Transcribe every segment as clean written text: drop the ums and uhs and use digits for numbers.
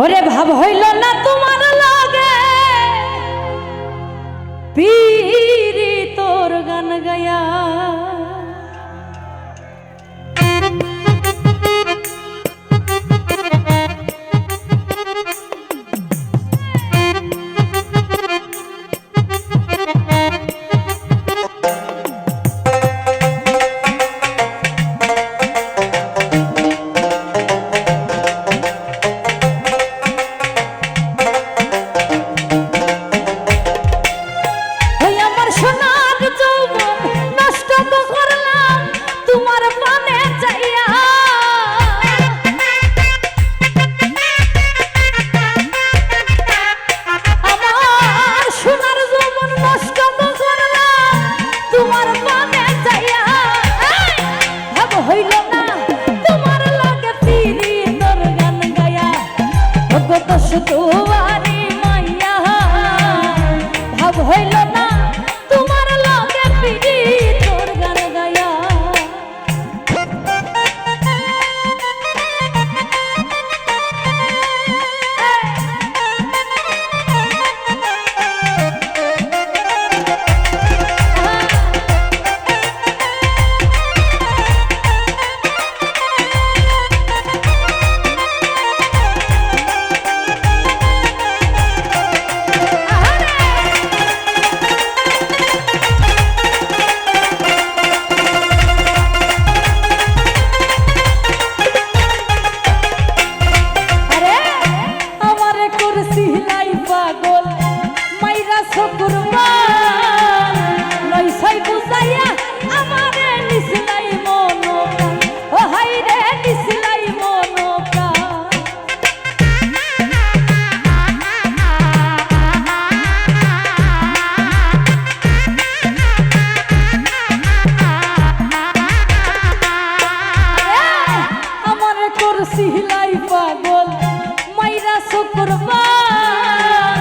ওরে ভাব হইল না তোমার লাগে পীরি তোর গান গায়া তোমারি মাইয়া ভাব হইল না তোমার লগে পিড়ি তোর গান গায়া সিলাই পাগল মাইরা শুকুরবান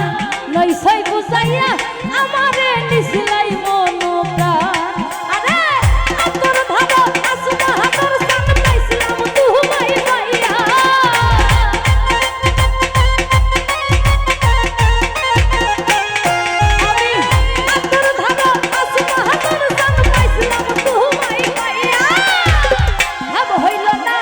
নইছাই বুঝাইয়া আমারে নিছিলাই মন প্রাণ আরে তোর ভালো আসুনা হাতর সাথ পাইছিলাম তুমাই মাইয়া আমি তোর ভালো আসুনা হাতর সাথ পাইছিলাম তুমাই মাইয়া ভাব হইল না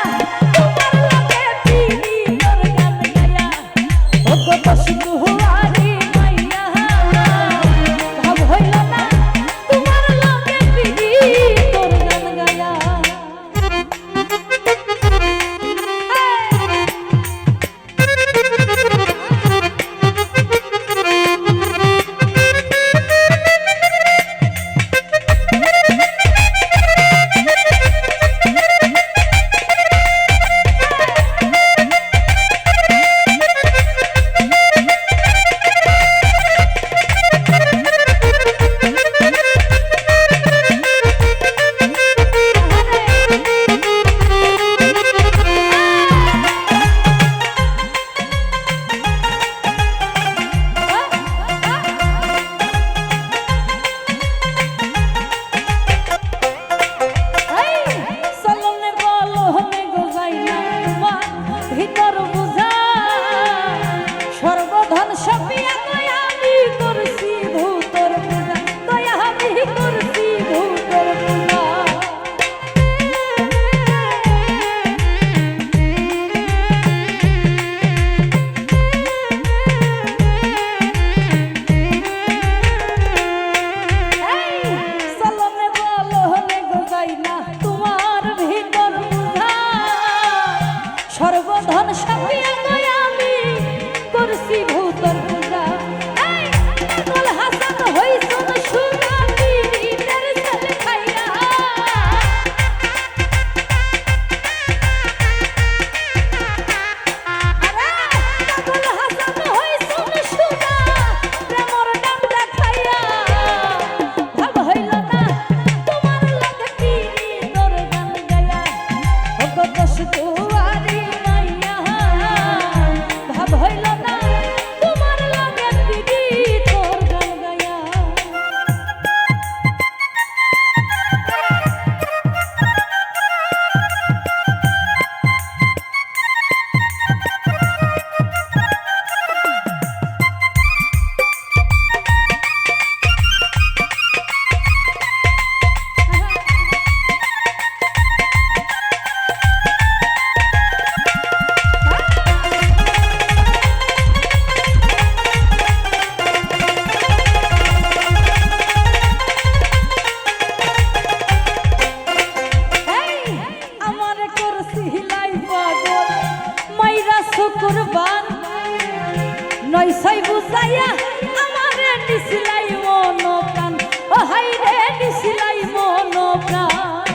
সর্বধন সাপিয়া গয়া আমি করছি ভূতর পূজা এই পাগল হাসান হইছন সুরা পীরিতের জল খাইয়া আরে পাগল হাসান হইছন সুরা প্রেমর ডান্ডা খাইয়া ভাব হইল না তোমার লাগে পীরি তোর গান গায়া ও কত সুতুয়ারি মাইয়া শুকুরবার নয়ছয় বুঝাইয়া আমারে নিছিলাই মন প্রাণ ও হাই রে নিছিলাই মন প্রাণ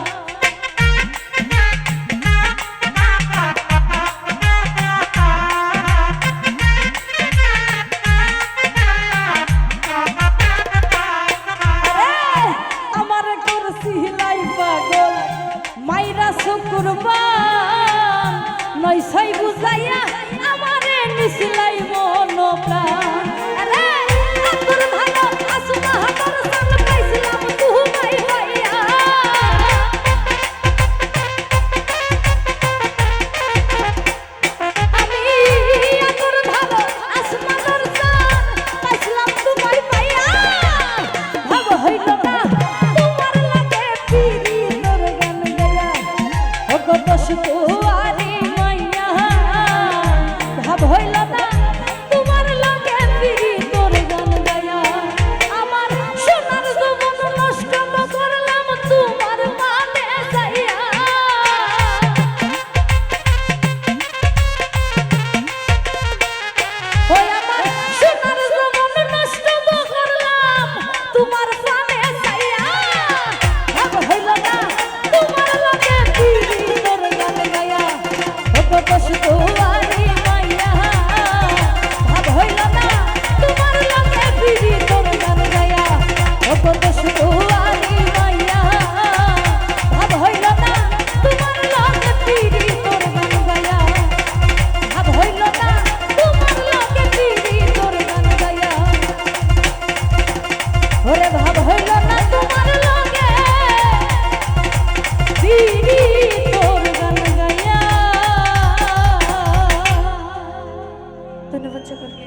আমারে করছিলাই পাগল মাইরা শুকুরবার নয়ছয় বুঝাইয়া আমারে নিছিলাই মন প্রাণ আরে তোর ভালো আসুনা হাতর সান পাইছিলাম তুমাই হইয়া আমি তোর ভালো আসমানের সান পাইছিলাম তুমাই পাইয়া ভাব হইল না তোমার লাগে পিরি তোর গান গায়া ও কত সুয়ারি মাইয়া ভাব হইল না তোমার লাগে পিরি তোর গান গায়া আমার সোনার জীবন নষ্ট করলাম তোমার মানে যাইয়া ওই আমার সোনার জীবন নষ্ট করলাম তোমার প্রাণে যাইয়া ভাব হইল না তোমার লাগে পিরি তোর গান গায়া ও কত সুয়ারি মাইয়া ভাব হইল না তোমার লাগে পিরি তোর গান গায়া ও কত সুয়ারি মাইয়া ভাব হইল না তোমার লাগে পিরি তোর গান গায়া ভাব হইল না তোমার লাগে পিরি তোর গান গায়া ওরে ভাব হইল না তোমার লাগে পিরি তোর গান গায়া ধন্যবাদ সকলকে।